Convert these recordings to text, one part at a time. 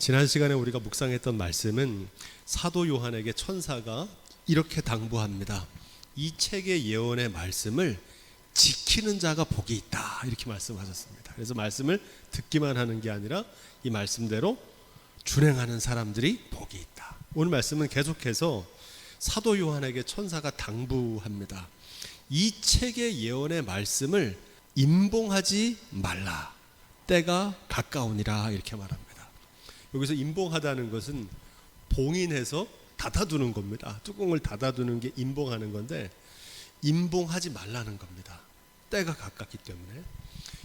지난 시간에 우리가 묵상했던 말씀은 사도 요한에게 천사가 이렇게 당부합니다. 이 책의 예언의 말씀을 지키는 자가 복이 있다, 이렇게 말씀하셨습니다. 그래서 말씀을 듣기만 하는 게 아니라 이 말씀대로 준행하는 사람들이 복이 있다. 오늘 말씀은 계속해서 사도 요한에게 천사가 당부합니다. 이 책의 예언의 말씀을 임봉하지 말라, 때가 가까우니라, 이렇게 말합니다. 여기서 임봉하다는 것은 봉인해서 닫아두는 겁니다. 뚜껑을 닫아두는 게 임봉하는 건데, 임봉하지 말라는 겁니다. 때가 가깝기 때문에.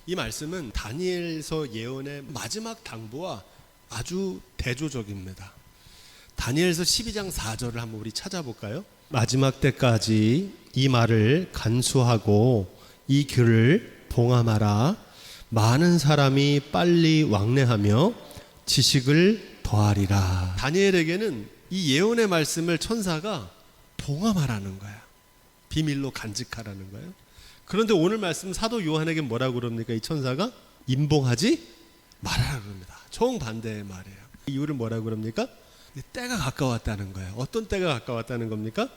이 말씀은 다니엘서 예언의 마지막 당부와 아주 대조적입니다. 다니엘서 12장 4절을 한번 우리 찾아볼까요? 마지막 때까지 이 말을 간수하고 이 글을 봉함하라. 많은 사람이 빨리 왕래하며 지식을 더하리라. 다니엘에게는 이 예언의 말씀을 천사가 봉함하라는 거야. 비밀로 간직하라는 거예요. 그런데 오늘 말씀 사도 요한에게 뭐라고 그럽니까? 이 천사가 임봉하지 말아라 그럽니다. 정반대의 말이에요. 이유를 뭐라고 그럽니까? 때가 가까웠다는 거예요. 어떤 때가 가까웠다는 겁니까?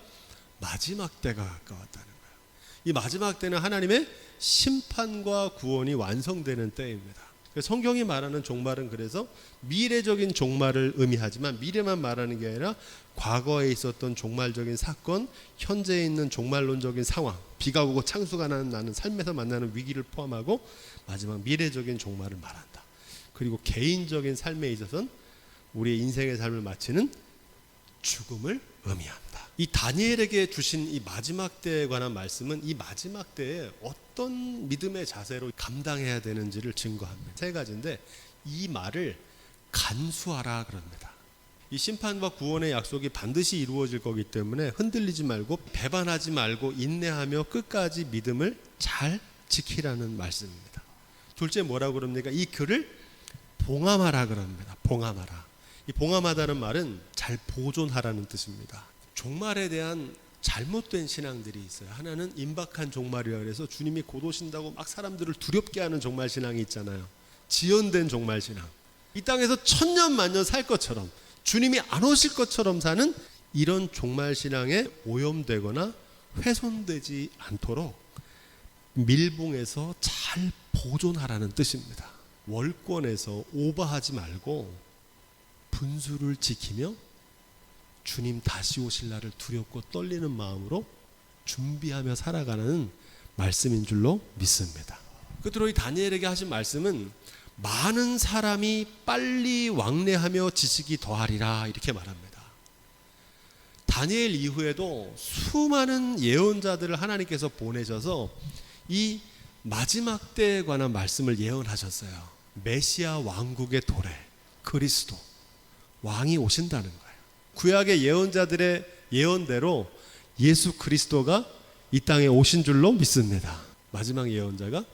마지막 때가 가까웠다는 거예요. 이 마지막 때는 하나님의 심판과 구원이 완성되는 때입니다. 성경이 말하는 종말은 그래서 미래적인 종말을 의미하지만 미래만 말하는 게 아니라 과거에 있었던 종말적인 사건, 현재에 있는 종말론적인 상황, 비가 오고 창수가 나는 삶에서 만나는 위기를 포함하고 마지막 미래적인 종말을 말한다. 그리고 개인적인 삶에 있어서는 우리의 인생의 삶을 마치는 죽음을 의미합니다. 이 다니엘에게 주신 이 마지막 때에 관한 말씀은 이 마지막 때에 어떤 믿음의 자세로 감당해야 되는지를 증거합니다. 세 가지인데 이 말을 간수하라 그럽니다. 이 심판과 구원의 약속이 반드시 이루어질 거기 때문에 흔들리지 말고 배반하지 말고 인내하며 끝까지 믿음을 잘 지키라는 말씀입니다. 둘째 뭐라고 그럽니까? 이 글을 봉함하라 그럽니다. 봉함하라. 이 봉함하다는 말은 잘 보존하라는 뜻입니다. 종말에 대한 잘못된 신앙들이 있어요. 하나는 임박한 종말이라 그래서 주님이 곧 오신다고 막 사람들을 두렵게 하는 종말 신앙이 있잖아요. 지연된 종말 신앙. 이 땅에서 천년 만년 살 것처럼 주님이 안 오실 것처럼 사는 이런 종말 신앙에 오염되거나 훼손되지 않도록 밀봉해서 잘 보존하라는 뜻입니다. 월권에서 오버하지 말고 분수를 지키며 주님 다시 오실 날을 두렵고 떨리는 마음으로 준비하며 살아가는 말씀인 줄로 믿습니다. 끝으로 이 다니엘에게 하신 말씀은 많은 사람이 빨리 왕래하며 지식이 더하리라, 이렇게 말합니다. 다니엘 이후에도 수많은 예언자들을 하나님께서 보내셔서 이 마지막 때에 관한 말씀을 예언하셨어요. 메시아 왕국의 도래, 그리스도 왕이 오신다는 거예요. 구약의 예언자들의 예언대로 예수 그리스도가 이 땅에 오신 줄로 믿습니다. 마지막 예언자가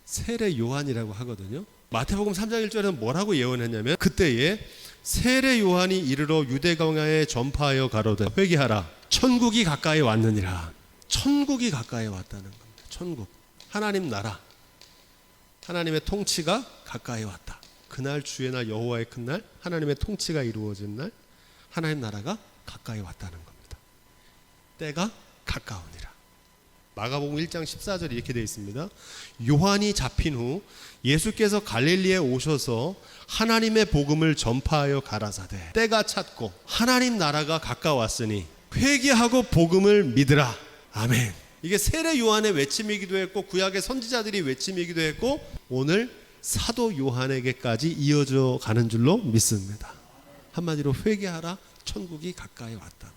세례 요한이라고 하거든요. 마태복음 3장 1절에는 뭐라고 예언했냐면 그때에 세례 요한이 이르러 유대강야에 전파하여 가로되 회개하라, 천국이 가까이 왔느니라. 천국이 가까이 왔다는 겁니다. 천국, 하나님 나라, 하나님의 통치가 가까이 왔다. 그날 주의 날, 여호와의 큰 날, 하나님의 통치가 이루어진 날, 하나님 나라가 가까이 왔다는 겁니다. 때가 가까우니라. 마가복음 1장 14절에 이렇게 되어 있습니다. 요한이 잡힌 후 예수께서 갈릴리에 오셔서 하나님의 복음을 전파하여 가라사대 때가 찼고 하나님 나라가 가까웠으니 회개하고 복음을 믿으라. 아멘. 이게 세례 요한의 외침이기도 했고 구약의 선지자들이 외침이기도 했고 오늘 사도 요한에게까지 이어져 가는 줄로 믿습니다. 한마디로 회개하라, 천국이 가까이 왔다.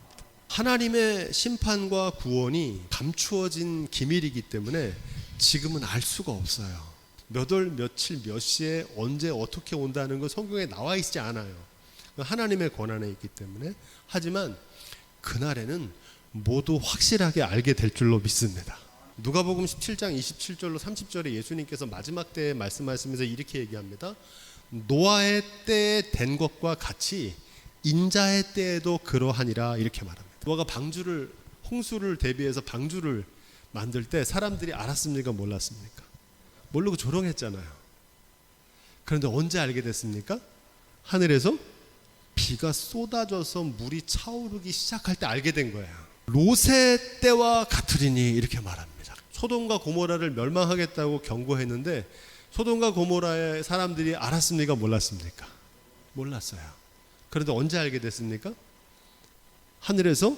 하나님의 심판과 구원이 감추어진 기밀이기 때문에 지금은 알 수가 없어요. 몇 월, 며칠, 몇 시에 언제 어떻게 온다는 거 성경에 나와 있지 않아요. 하나님의 권한에 있기 때문에. 하지만 그날에는 모두 확실하게 알게 될 줄로 믿습니다. 누가복음 17장 27절로 30절에 예수님께서 마지막 때에 말씀하시면서 이렇게 얘기합니다. 노아의 때에 된 것과 같이 인자의 때에도 그러하니라, 이렇게 말합니다. 노아가 홍수를 대비해서 방주를 만들 때 사람들이 알았습니까? 몰랐습니까? 모르고 조롱했잖아요. 그런데 언제 알게 됐습니까? 하늘에서 비가 쏟아져서 물이 차오르기 시작할 때 알게 된 거예요. 롯의 때와 같으리니 이렇게 말합니다. 소돔과 고모라를 멸망하겠다고 경고했는데 소돔과 고모라의 사람들이 알았습니까? 몰랐습니까? 몰랐어요. 그런데 언제 알게 됐습니까? 하늘에서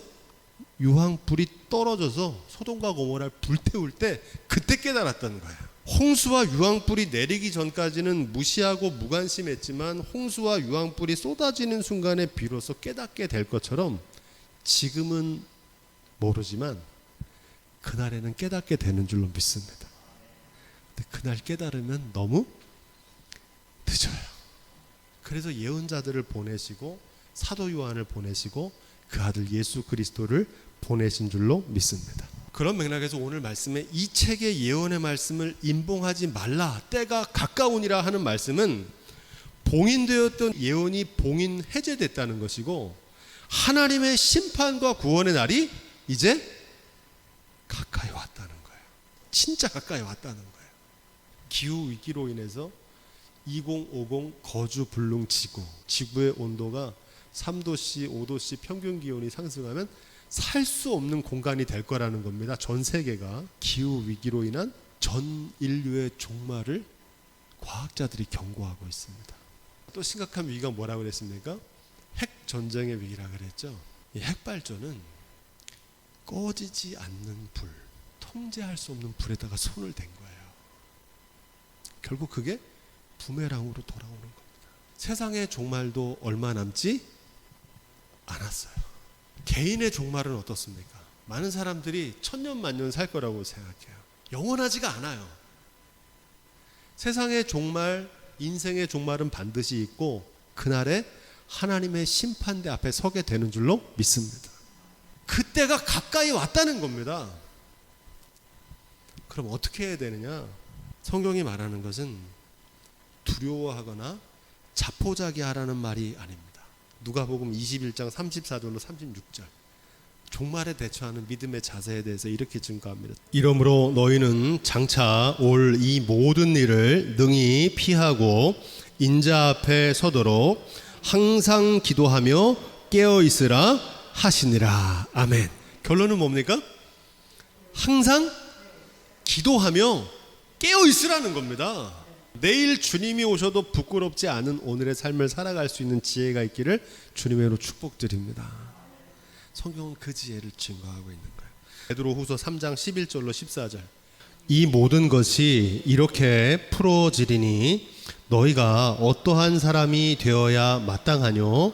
유황불이 떨어져서 소돔과 고모라를 불태울 때 그때 깨달았다는 거예요. 홍수와 유황불이 내리기 전까지는 무시하고 무관심했지만 홍수와 유황불이 쏟아지는 순간에 비로소 깨닫게 될 것처럼 지금은 모르지만 그날에는 깨닫게 되는 줄로 믿습니다. 근데 그날 깨달으면 너무 늦어요. 그래서 예언자들을 보내시고 사도 요한을 보내시고 그 아들 예수 그리스도를 보내신 줄로 믿습니다. 그런 맥락에서 오늘 말씀에 이 책의 예언의 말씀을 임봉하지 말라, 때가 가까우니라 하는 말씀은 봉인되었던 예언이 봉인 해제됐다는 것이고 하나님의 심판과 구원의 날이 이제 가까이 왔다는 거예요. 진짜 가까이 왔다는 거예요. 기후 위기로 인해서 2050 거주 불능 지구, 지구의 온도가 3도씨, 5도씨 평균 기온이 상승하면 살 수 없는 공간이 될 거라는 겁니다. 전 세계가 기후 위기로 인한 전 인류의 종말을 과학자들이 경고하고 있습니다. 또 심각한 위기가 뭐라고 그랬습니까? 핵 전쟁의 위기라 그랬죠. 이 핵 발전은 꺼지지 않는 불, 통제할 수 없는 불에다가 손을 댄 거예요. 결국 그게 부메랑으로 돌아오는 겁니다. 세상의 종말도 얼마 남지 않았어요. 개인의 종말은 어떻습니까? 많은 사람들이 천년 만년 살 거라고 생각해요. 영원하지가 않아요. 세상의 종말, 인생의 종말은 반드시 있고 그날에 하나님의 심판대 앞에 서게 되는 줄로 믿습니다. 그때가 가까이 왔다는 겁니다. 그럼 어떻게 해야 되느냐? 성경이 말하는 것은 두려워하거나 자포자기하라는 말이 아닙니다. 누가복음 21장 34절로 36절 종말에 대처하는 믿음의 자세에 대해서 이렇게 증거합니다. 이러므로 너희는 장차 올 이 모든 일을 능히 피하고 인자 앞에 서도록 항상 기도하며 깨어 있으라 하시니라. 아멘. 결론은 뭡니까? 항상 기도하며 깨어 있으라는 겁니다. 내일 주님이 오셔도 부끄럽지 않은 오늘의 삶을 살아갈 수 있는 지혜가 있기를 주님으로 축복드립니다. 성경은 그 지혜를 증거하고 있는 거예요. 베드로후서 3장 11절로 14절 이 모든 것이 이렇게 풀어지리니 너희가 어떠한 사람이 되어야 마땅하뇨?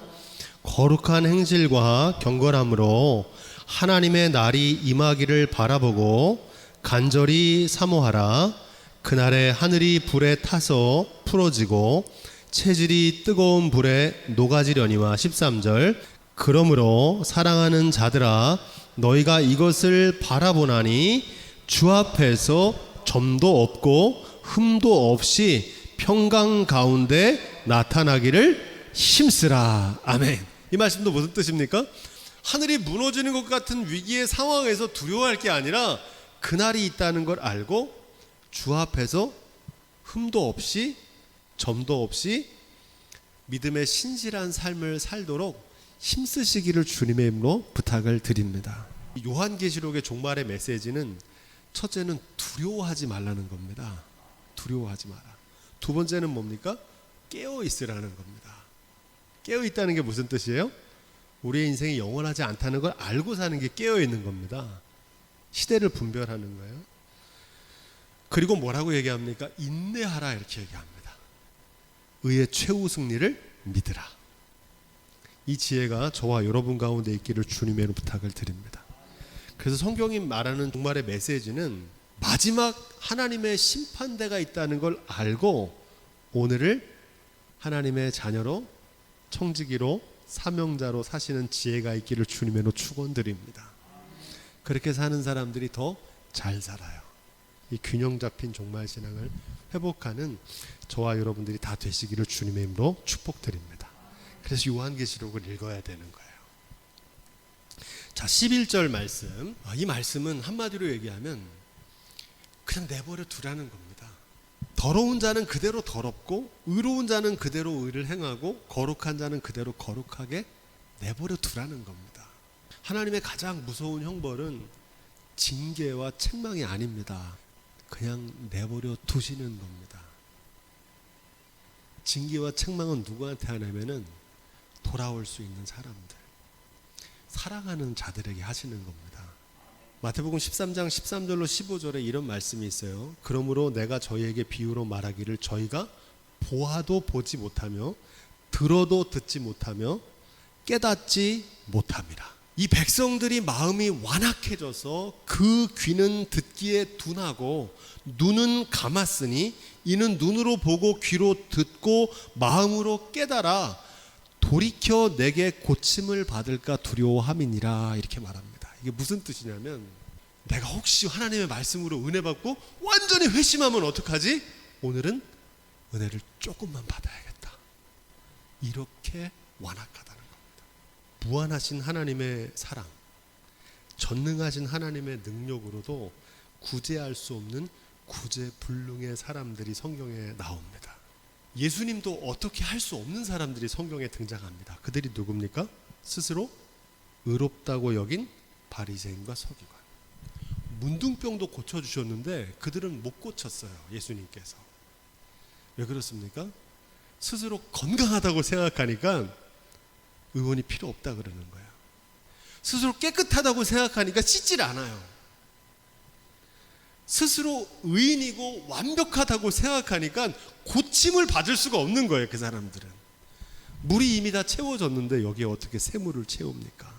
거룩한 행실과 경건함으로 하나님의 날이 임하기를 바라보고 간절히 사모하라. 그날에 하늘이 불에 타서 풀어지고 체질이 뜨거운 불에 녹아지려니와 13절 그러므로 사랑하는 자들아 너희가 이것을 바라보나니 주 앞에서 점도 없고 흠도 없이 평강 가운데 나타나기를 힘쓰라. 아멘. 이 말씀도 무슨 뜻입니까? 하늘이 무너지는 것 같은 위기의 상황에서 두려워할 게 아니라 그날이 있다는 걸 알고 주 앞에서 흠도 없이 점도 없이 믿음의 신실한 삶을 살도록 힘쓰시기를 주님의 이름으로 부탁을 드립니다. 요한계시록의 종말의 메시지는 첫째는 두려워하지 말라는 겁니다. 두려워하지 마라. 두 번째는 뭡니까? 깨어 있으라는 겁니다. 깨어 있다는 게 무슨 뜻이에요? 우리의 인생이 영원하지 않다는 걸 알고 사는 게 깨어 있는 겁니다. 시대를 분별하는 거예요. 그리고 뭐라고 얘기합니까? 인내하라 이렇게 얘기합니다. 의의 최후 승리를 믿으라. 이 지혜가 저와 여러분 가운데 있기를 주님의 부탁을 드립니다. 그래서 성경이 말하는 종말의 메시지는 마지막 하나님의 심판대가 있다는 걸 알고 오늘을 하나님의 자녀로 청지기로 사명자로 사시는 지혜가 있기를 주님의 축원드립니다. 그렇게 사는 사람들이 더 잘 살아요. 이 균형 잡힌 종말 신앙을 회복하는 저와 여러분들이 다 되시기를 주님의 이름으로 축복드립니다. 그래서 요한계시록을 읽어야 되는 거예요. 자, 11절 말씀. 이 말씀은 한마디로 얘기하면 그냥 내버려 두라는 겁니다. 더러운 자는 그대로 더럽고 의로운 자는 그대로 의를 행하고 거룩한 자는 그대로 거룩하게 내버려 두라는 겁니다. 하나님의 가장 무서운 형벌은 징계와 책망이 아닙니다. 그냥 내버려 두시는 겁니다. 징계와 책망은 누구한테 하냐면은 돌아올 수 있는 사람들, 사랑하는 자들에게 하시는 겁니다. 마태복음 13장 13절로 15절에 이런 말씀이 있어요. 그러므로 내가 저희에게 비유로 말하기를 저희가 보아도 보지 못하며 들어도 듣지 못하며 깨닫지 못함이라. 이 백성들이 마음이 완악해져서 그 귀는 듣기에 둔하고 눈은 감았으니 이는 눈으로 보고 귀로 듣고 마음으로 깨달아 돌이켜 내게 고침을 받을까 두려워함이니라. 이렇게 말합니다. 이게 무슨 뜻이냐면 내가 혹시 하나님의 말씀으로 은혜 받고 완전히 회심하면 어떡하지? 오늘은 은혜를 조금만 받아야겠다. 이렇게 완악하다는 겁니다. 무한하신 하나님의 사랑, 전능하신 하나님의 능력으로도 구제할 수 없는 구제불능의 사람들이 성경에 나옵니다. 예수님도 어떻게 할 수 없는 사람들이 성경에 등장합니다. 그들이 누굽니까? 스스로 의롭다고 여긴 바리새인과 서기관. 문둥병도 고쳐주셨는데 그들은 못 고쳤어요. 예수님께서. 왜 그렇습니까? 스스로 건강하다고 생각하니까 의원이 필요 없다 그러는 거예요. 스스로 깨끗하다고 생각하니까 씻질 않아요. 스스로 의인이고 완벽하다고 생각하니까 고침을 받을 수가 없는 거예요. 그 사람들은. 물이 이미 다 채워졌는데 여기에 어떻게 새물을 채웁니까?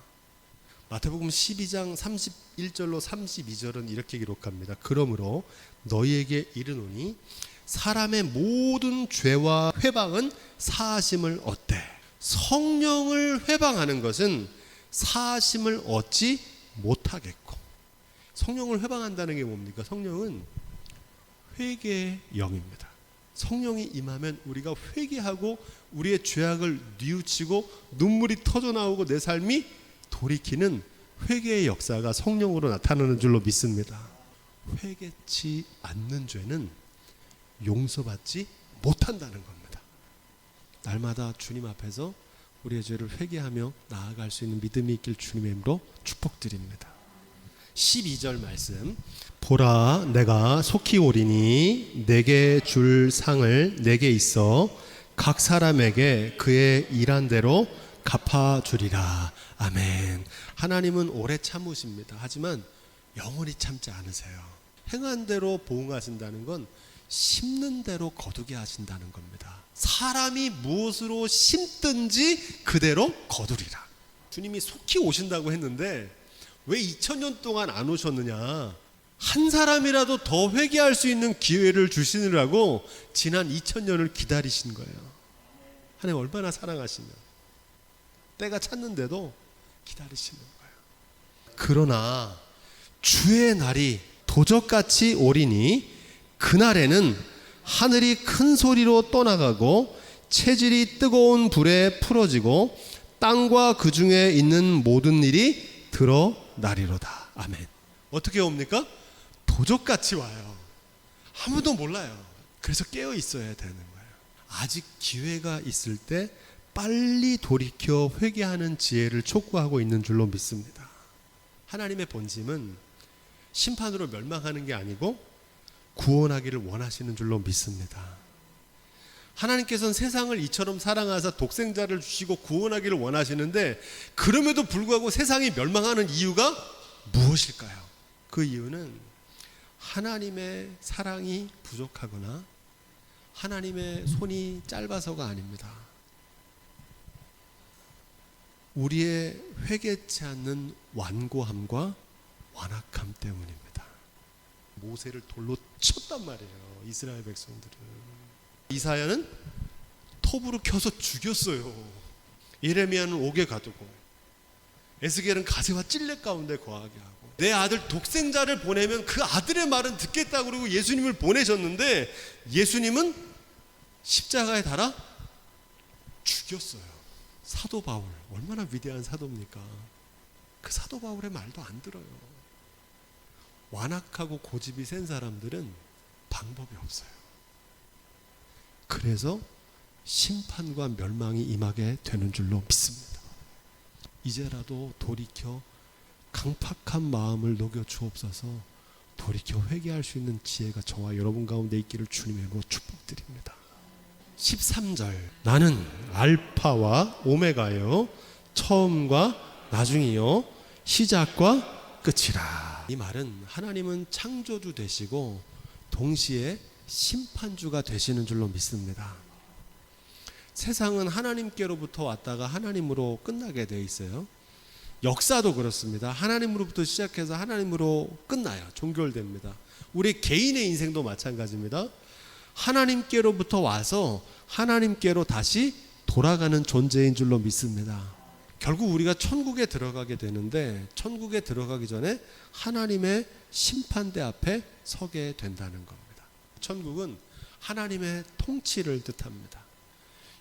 마태복음 12장 31절로 32절은 이렇게 기록합니다. 그러므로 너희에게 이르노니 사람의 모든 죄와 회방은 사하심을 얻되 성령을 회방하는 것은 사하심을 얻지 못하겠고. 성령을 회방한다는 게 뭡니까? 성령은 회개의 영입니다. 성령이 임하면 우리가 회개하고 우리의 죄악을 뉘우치고 눈물이 터져나오고 내 삶이 돌이키는 회개의 역사가 성령으로 나타나는 줄로 믿습니다. 회개치 않는 죄는 용서받지 못한다는 겁니다. 날마다 주님 앞에서 우리의 죄를 회개하며 나아갈 수 있는 믿음이 있길 주님의 이름으로 축복드립니다. 12절 말씀. 보라 내가 속히 오리니 내게 줄 상을 내게 있어 각 사람에게 그의 일한 대로 갚아주리라. 아멘. 하나님은 오래 참으십니다. 하지만 영원히 참지 않으세요. 행한 대로 보응하신다는 건 심는 대로 거두게 하신다는 겁니다. 사람이 무엇으로 심든지 그대로 거두리라. 주님이 속히 오신다고 했는데 왜 2000년 동안 안 오셨느냐? 한 사람이라도 더 회개할 수 있는 기회를 주시느라고 지난 2000년을 기다리신 거예요. 하나님 얼마나 사랑하시면 때가 찼는데도 기다리시는 거예요. 그러나 주의 날이 도적같이 오리니 그날에는 하늘이 큰 소리로 떠나가고 체질이 뜨거운 불에 풀어지고 땅과 그 중에 있는 모든 일이 드러나리로다. 아멘. 어떻게 옵니까? 도적같이 와요. 아무도 몰라요. 그래서 깨어 있어야 되는 거예요. 아직 기회가 있을 때 빨리 돌이켜 회개하는 지혜를 촉구하고 있는 줄로 믿습니다. 하나님의 본심은 심판으로 멸망하는 게 아니고 구원하기를 원하시는 줄로 믿습니다. 하나님께서는 세상을 이처럼 사랑하사 독생자를 주시고 구원하기를 원하시는데 그럼에도 불구하고 세상이 멸망하는 이유가 무엇일까요? 그 이유는 하나님의 사랑이 부족하거나 하나님의 손이 짧아서가 아닙니다. 우리의 회개치 않는 완고함과 완악함 때문입니다. 모세를 돌로 쳤단 말이에요. 이스라엘 백성들은. 이사야는 톱으로 켜서 죽였어요. 예레미야는 옥에 가두고 에스겔은 가시와 찔레 가운데 거하게 하고 내 아들 독생자를 보내면 그 아들의 말은 듣겠다 그러고 예수님을 보내셨는데 예수님은 십자가에 달아 죽였어요. 사도 바울 얼마나 위대한 사도입니까? 그 사도 바울의 말도 안 들어요. 완악하고 고집이 센 사람들은 방법이 없어요. 그래서 심판과 멸망이 임하게 되는 줄로 믿습니다. 이제라도 돌이켜 강팍한 마음을 녹여 주옵소서. 돌이켜 회개할 수 있는 지혜가 저와 여러분 가운데 있기를 주님의 이름으로 축복드립니다. 13절, 나는 알파와 오메가요, 처음과 나중이요, 시작과 끝이라. 이 말은 하나님은 창조주 되시고 동시에 심판주가 되시는 줄로 믿습니다. 세상은 하나님께로부터 왔다가 하나님으로 끝나게 되어 있어요. 역사도 그렇습니다. 하나님으로부터 시작해서 하나님으로 끝나요. 종결됩니다. 우리 개인의 인생도 마찬가지입니다. 하나님께로부터 와서 하나님께로 다시 돌아가는 존재인 줄로 믿습니다. 결국 우리가 천국에 들어가게 되는데 천국에 들어가기 전에 하나님의 심판대 앞에 서게 된다는 겁니다. 천국은 하나님의 통치를 뜻합니다.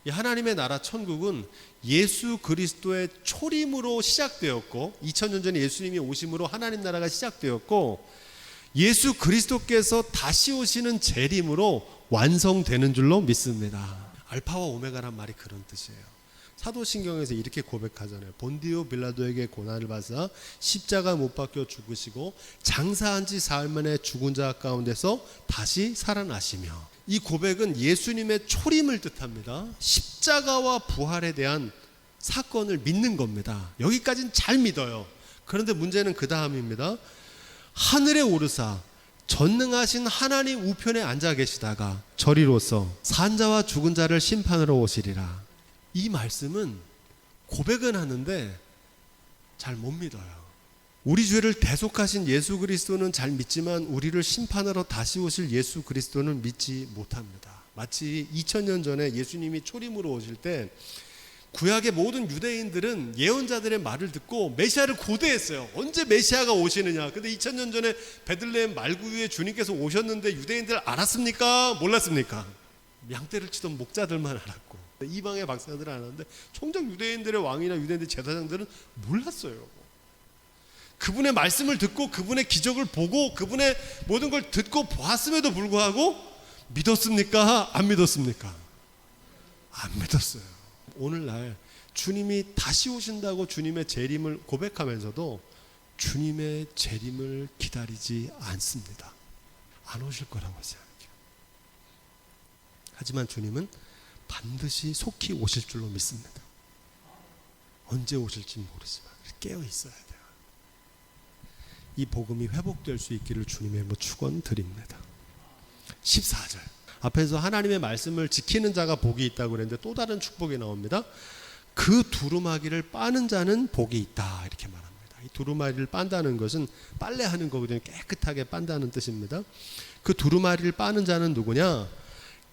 이 하나님의 나라 천국은 예수 그리스도의 초림으로 시작되었고 2000년 전에 예수님이 오심으로 하나님 나라가 시작되었고 예수 그리스도께서 다시 오시는 재림으로 완성되는 줄로 믿습니다. 알파와 오메가란 말이 그런 뜻이에요. 사도신경에서 이렇게 고백하잖아요. 본디오 빌라도에게 고난을 받아 십자가 못 박혀 죽으시고 장사한 지 사흘 만에 죽은 자 가운데서 다시 살아나시며, 이 고백은 예수님의 초림을 뜻합니다. 십자가와 부활에 대한 사건을 믿는 겁니다. 여기까지는 잘 믿어요. 그런데 문제는 그 다음입니다. 하늘에 오르사 전능하신 하나님 우편에 앉아 계시다가 저리로서 산자와 죽은 자를 심판하러 오시리라. 이 말씀은 고백은 하는데 잘 못 믿어요. 우리 죄를 대속하신 예수 그리스도는 잘 믿지만 우리를 심판하러 다시 오실 예수 그리스도는 믿지 못합니다. 마치 2000년 전에 예수님이 초림으로 오실 때 구약의 모든 유대인들은 예언자들의 말을 듣고 메시아를 고대했어요. 언제 메시아가 오시느냐. 근데 2000년 전에 베들레헴 말구유에 주님께서 오셨는데 유대인들 알았습니까? 몰랐습니까? 양떼를 치던 목자들만 알았고 이방의 박사들은 알았는데 정작 유대인들의 왕이나 유대인들 제사장들은 몰랐어요. 그분의 말씀을 듣고 그분의 기적을 보고 그분의 모든 걸 듣고 보았음에도 불구하고 믿었습니까? 안 믿었습니까? 안 믿었어요. 오늘날 주님이 다시 오신다고 주님의 재림을 고백하면서도 주님의 재림을 기다리지 않습니다. 안 오실 거라고 생각해요. 하지만 주님은 반드시 속히 오실 줄로 믿습니다. 언제 오실지 모르지만 깨어 있어야 돼요. 이 복음이 회복될 수 있기를 주님의 이름으로 축원드립니다. 14절 앞에서 하나님의 말씀을 지키는 자가 복이 있다고 그랬는데 또 다른 축복이 나옵니다. 그 두루마기를 빠는 자는 복이 있다 이렇게 말합니다. 이 두루마기를 빤다는 것은 빨래하는 거거든요. 깨끗하게 빤다는 뜻입니다. 그 두루마기를 빠는 자는 누구냐?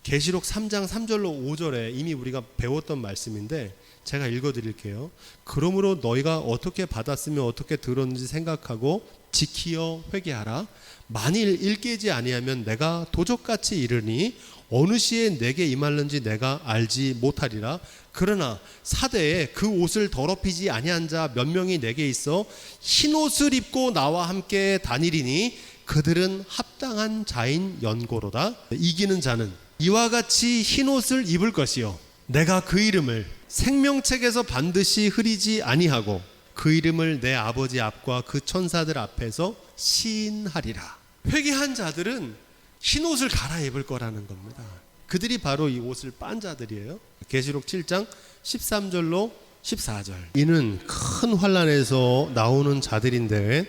계시록 3장 3절로 5절에 이미 우리가 배웠던 말씀인데 제가 읽어드릴게요. 그러므로 너희가 어떻게 받았으며 어떻게 들었는지 생각하고 지키어 회개하라. 만일 일깨지 아니하면 내가 도적같이 이르니 어느 시에 내게 임할는지 내가 알지 못하리라. 그러나 사대에 그 옷을 더럽히지 아니한 자 몇 명이 내게 있어 흰 옷을 입고 나와 함께 다니리니 그들은 합당한 자인 연고로다. 이기는 자는 이와 같이 흰 옷을 입을 것이요 내가 그 이름을 생명책에서 반드시 흐리지 아니하고 그 이름을 내 아버지 앞과 그 천사들 앞에서 시인하리라. 회개한 자들은 흰 옷을 갈아입을 거라는 겁니다. 그들이 바로 이 옷을 빤 자들이에요. 계시록 7장 13절로 14절 이는 큰 환난에서 나오는 자들인데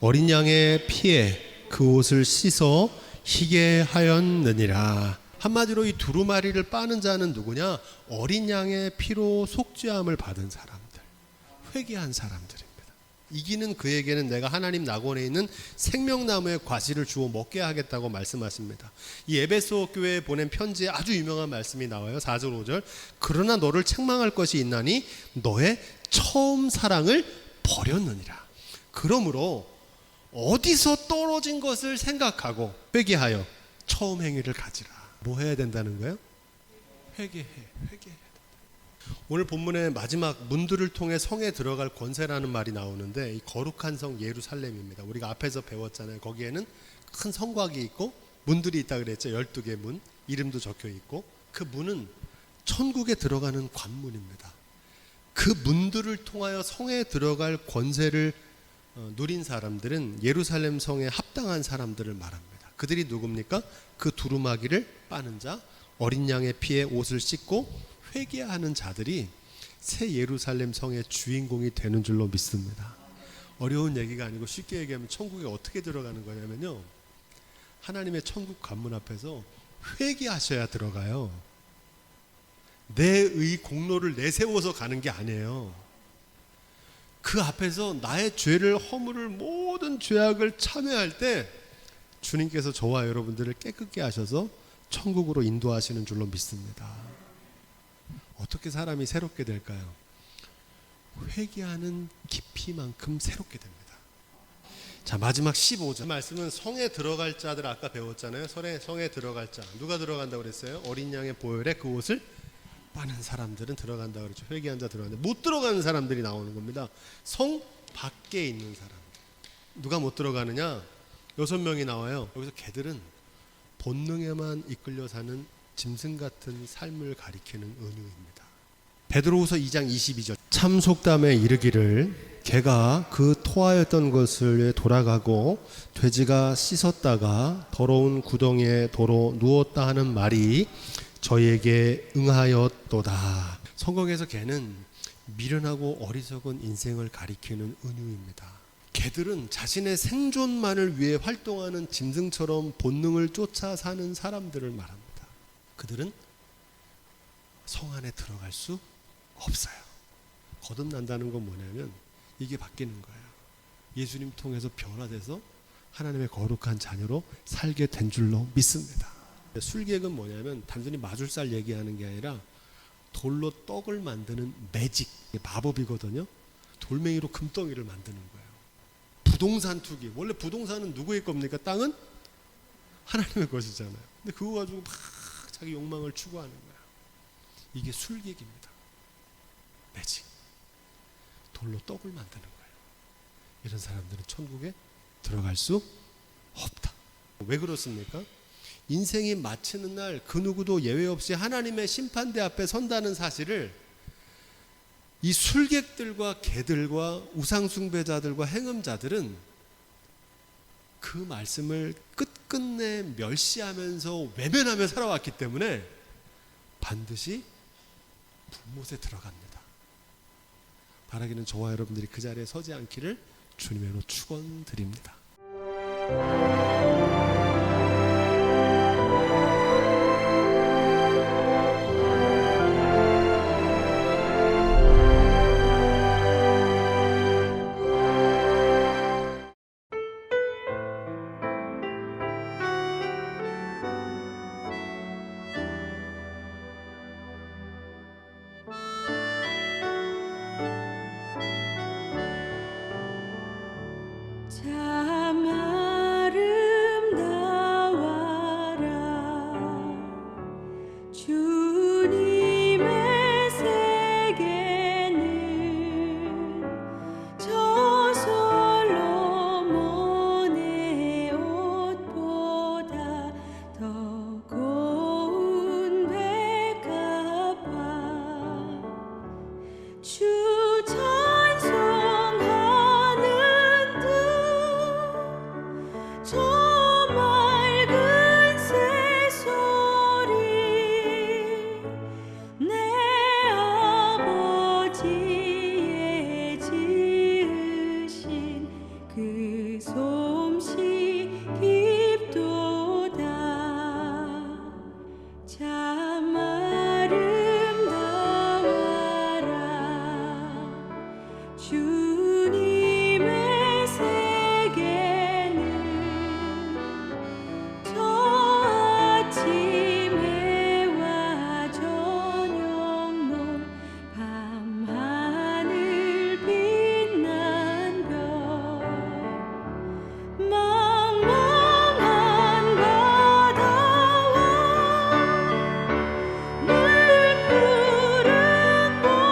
어린 양의 피에 그 옷을 씻어 희게 하였느니라. 한마디로 이 두루마리를 빠는 자는 누구냐? 어린 양의 피로 속죄함을 받은 사람들, 회개한 사람들입니다. 이기는 그에게는 내가 하나님 낙원에 있는 생명나무의 과실을 주어 먹게 하겠다고 말씀하십니다. 이 에베소 교회에 보낸 편지에 아주 유명한 말씀이 나와요. 4절 5절 그러나 너를 책망할 것이 있나니 너의 처음 사랑을 버렸느니라. 그러므로 어디서 떨어진 것을 생각하고 회개하여 처음 행위를 가지라. 뭐 해야 된다는 거예요? 회개해. 오늘 본문의 마지막 문들을 통해 성에 들어갈 권세라는 말이 나오는데 이 거룩한 성 예루살렘입니다. 우리가 앞에서 배웠잖아요. 거기에는 큰 성곽이 있고 문들이 있다 그랬죠. 12개 문, 이름도 적혀 있고 그 문은 천국에 들어가는 관문입니다. 그 문들을 통하여 성에 들어갈 권세를 누린 사람들은 예루살렘 성에 합당한 사람들을 말합니다. 그들이 누굽니까? 그 두루마기를 빠는 자, 어린 양의 피에 옷을 씻고 회개하는 자들이 새 예루살렘 성의 주인공이 되는 줄로 믿습니다. 어려운 얘기가 아니고 쉽게 얘기하면 천국에 어떻게 들어가는 거냐면요, 하나님의 천국 관문 앞에서 회개하셔야 들어가요. 내 공로를 내세워서 가는 게 아니에요. 그 앞에서 나의 죄를 허물을 모든 죄악을 참회할 때 주님께서 저와 여러분들을 깨끗게 하셔서 천국으로 인도하시는 줄로 믿습니다. 어떻게 사람이 새롭게 될까요? 회개하는 깊이만큼 새롭게 됩니다. 자, 마지막 15절 말씀은 성에 들어갈 자들, 아까 배웠잖아요. 성에 들어갈 자, 누가 들어간다고 그랬어요? 어린 양의 보혈에 그 옷을 빠는 사람들은 들어간다고 그랬죠. 회개한 자 들어가는데 못 들어가는 사람들이 나오는 겁니다. 성 밖에 있는 사람. 누가 못 들어가느냐? 6명이 나와요. 여기서 걔들은 본능에만 이끌려 사는 짐승 같은 삶을 가리키는 은유입니다. 베드로후서 2장 22절 참 속담에 이르기를 개가 그 토하였던 것을 돌아가고 돼지가 씻었다가 더러운 구덩이에 도로 누웠다 하는 말이 저희에게 응하였도다. 성경에서 개는 미련하고 어리석은 인생을 가리키는 은유입니다. 개들은 자신의 생존만을 위해 활동하는 짐승처럼 본능을 쫓아 사는 사람들을 말합니다. 그들은 성 안에 들어갈 수 없어요. 거듭난다는 건 뭐냐면 이게 바뀌는 거예요. 예수님 통해서 변화돼서 하나님의 거룩한 자녀로 살게 된 줄로 믿습니다. 술객은 뭐냐면 단순히 마술살 얘기하는 게 아니라 돌로 떡을 만드는 매직, 마법이거든요. 돌멩이로 금덩이를 만드는 거예요. 부동산 투기, 원래 부동산은 누구의 겁니까? 땅은 하나님의 것이잖아요. 근데 그거 가지고 막 자기 욕망을 추구하는 거예요. 이게 술객입니다. 매직, 돌로 떡을 만드는 거예요. 이런 사람들은 천국에 들어갈 수 없다. 왜 그렇습니까? 인생이 마치는 날 그 누구도 예외 없이 하나님의 심판대 앞에 선다는 사실을 이 술객들과 개들과 우상숭배자들과 행음자들은 그 말씀을 끝끝내 멸시하면서 외면하며 살아왔기 때문에 반드시 불못에 들어갑니다. 바라기는 저와 여러분들이 그 자리에 서지 않기를 주님의 이름으로 축원드립니다.